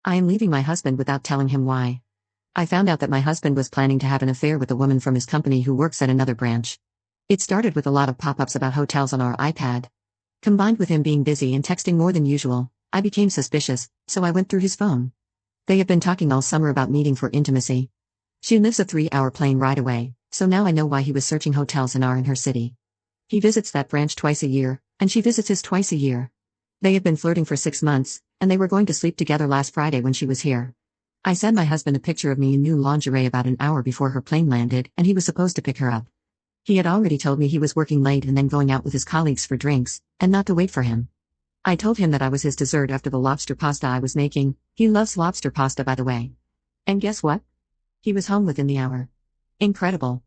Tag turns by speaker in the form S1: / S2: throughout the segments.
S1: I am leaving my husband without telling him why. I found out that my husband was planning to have an affair with a woman from his company who works at another branch. It started with a lot of pop-ups about hotels on our iPad. Combined with him being busy and texting more than usual, I became suspicious, so I went through his phone. They have been talking all summer about meeting for intimacy. She lives a 3-hour plane ride away, so now I know why he was searching hotels in her city. He visits that branch twice a year, and she visits his twice a year. They have been flirting for 6 months, and they were going to sleep together last Friday when she was here. I sent my husband a picture of me in new lingerie about an hour before her plane landed, and he was supposed to pick her up. He had already told me he was working late and then going out with his colleagues for drinks, and not to wait for him. I told him that I was his dessert after the lobster pasta I was making. He loves lobster pasta, by the way. And guess what? He was home within the hour. Incredible.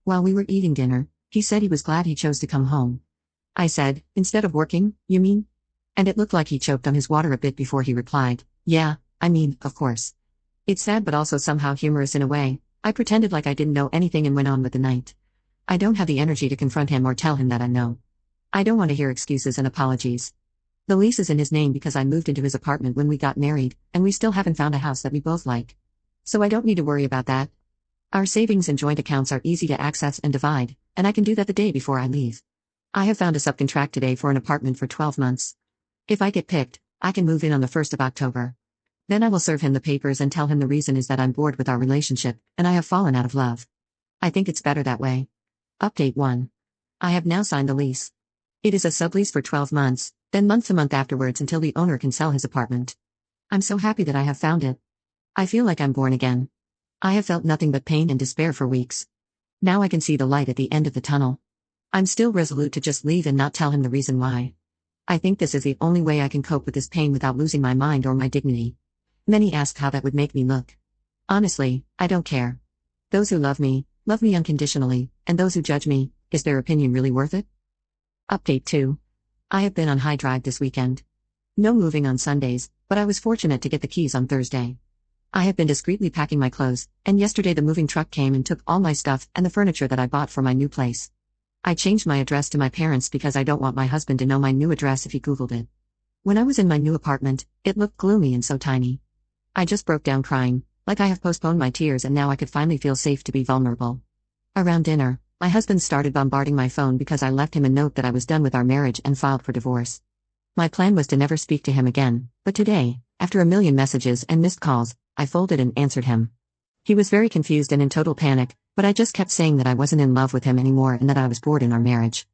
S1: While we were eating dinner, he said he was glad he chose to come home. I said, instead of working, you mean? And it looked like he choked on his water a bit before he replied, yeah, I mean, of course. It's sad but also somehow humorous in a way. I pretended like I didn't know anything and went on with the night. I don't have the energy to confront him or tell him that I know. I don't want to hear excuses and apologies. The lease is in his name because I moved into his apartment when we got married, and we still haven't found a house that we both like. So I don't need to worry about that. Our savings and joint accounts are easy to access and divide, and I can do that the day before I leave. I have found a subcontract today for an apartment for 12 months. If I get picked, I can move in on the 1st of October. Then I will serve him the papers and tell him the reason is that I'm bored with our relationship, and I have fallen out of love. I think it's better that way. Update 1. I have now signed the lease. It is a sublease for 12 months, then month to month afterwards until the owner can sell his apartment. I'm so happy that I have found it. I feel like I'm born again. I have felt nothing but pain and despair for weeks. Now I can see the light at the end of the tunnel. I'm still resolute to just leave and not tell him the reason why. I think this is the only way I can cope with this pain without losing my mind or my dignity. Many ask how that would make me look. Honestly, I don't care. Those who love me unconditionally, and those who judge me, is their opinion really worth it? Update 2. I have been on high drive this weekend. No moving on Sundays, but I was fortunate to get the keys on Thursday. I have been discreetly packing my clothes, and yesterday the moving truck came and took all my stuff and the furniture that I bought for my new place. I changed my address to my parents because I don't want my husband to know my new address if he Googled it. When I was in my new apartment, it looked gloomy and so tiny. I just broke down crying, like I have postponed my tears and now I could finally feel safe to be vulnerable. Around dinner, my husband started bombarding my phone because I left him a note that I was done with our marriage and filed for divorce. My plan was to never speak to him again, but today, after a million messages and missed calls, I folded and answered him. He was very confused and in total panic, but I just kept saying that I wasn't in love with him anymore and that I was bored in our marriage.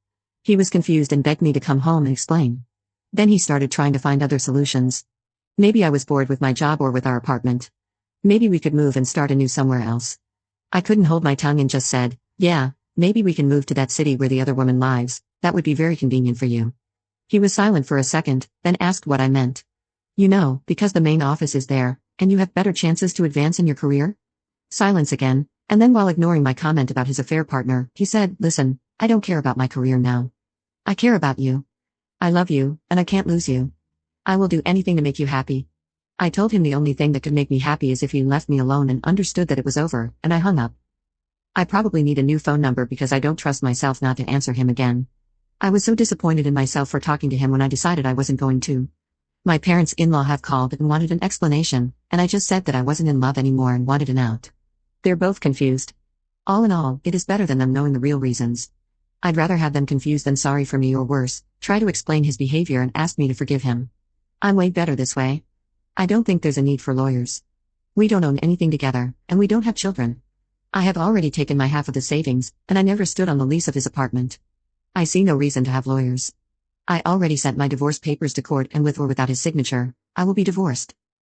S1: He was confused and begged me to come home and explain. Then he started trying to find other solutions. Maybe I was bored with my job or with our apartment. Maybe we could move and start anew somewhere else. I couldn't hold my tongue and just said, yeah, maybe we can move to that city where the other woman lives, that would be very convenient for you. He was silent for a second, then asked what I meant. You know, because the main office is there, and you have better chances to advance in your career? Silence again, and then while ignoring my comment about his affair partner, he said, listen, I don't care about my career now. I care about you. I love you, and I can't lose you. I will do anything to make you happy. I told him the only thing that could make me happy is if he left me alone and understood that it was over, and I hung up. I probably need a new phone number because I don't trust myself not to answer him again. I was so disappointed in myself for talking to him when I decided I wasn't going to. My parents-in-law have called and wanted an explanation, and I just said that I wasn't in love anymore and wanted an out. They're both confused. All in all, it is better than them knowing the real reasons. I'd rather have them confused than sorry for me or worse, try to explain his behavior and ask me to forgive him. I'm way better this way. I don't think there's a need for lawyers. We don't own anything together, and we don't have children. I have already taken my half of the savings, and I never stood on the lease of his apartment. I see no reason to have lawyers. I already sent my divorce papers to court and with or without his signature, I will be divorced.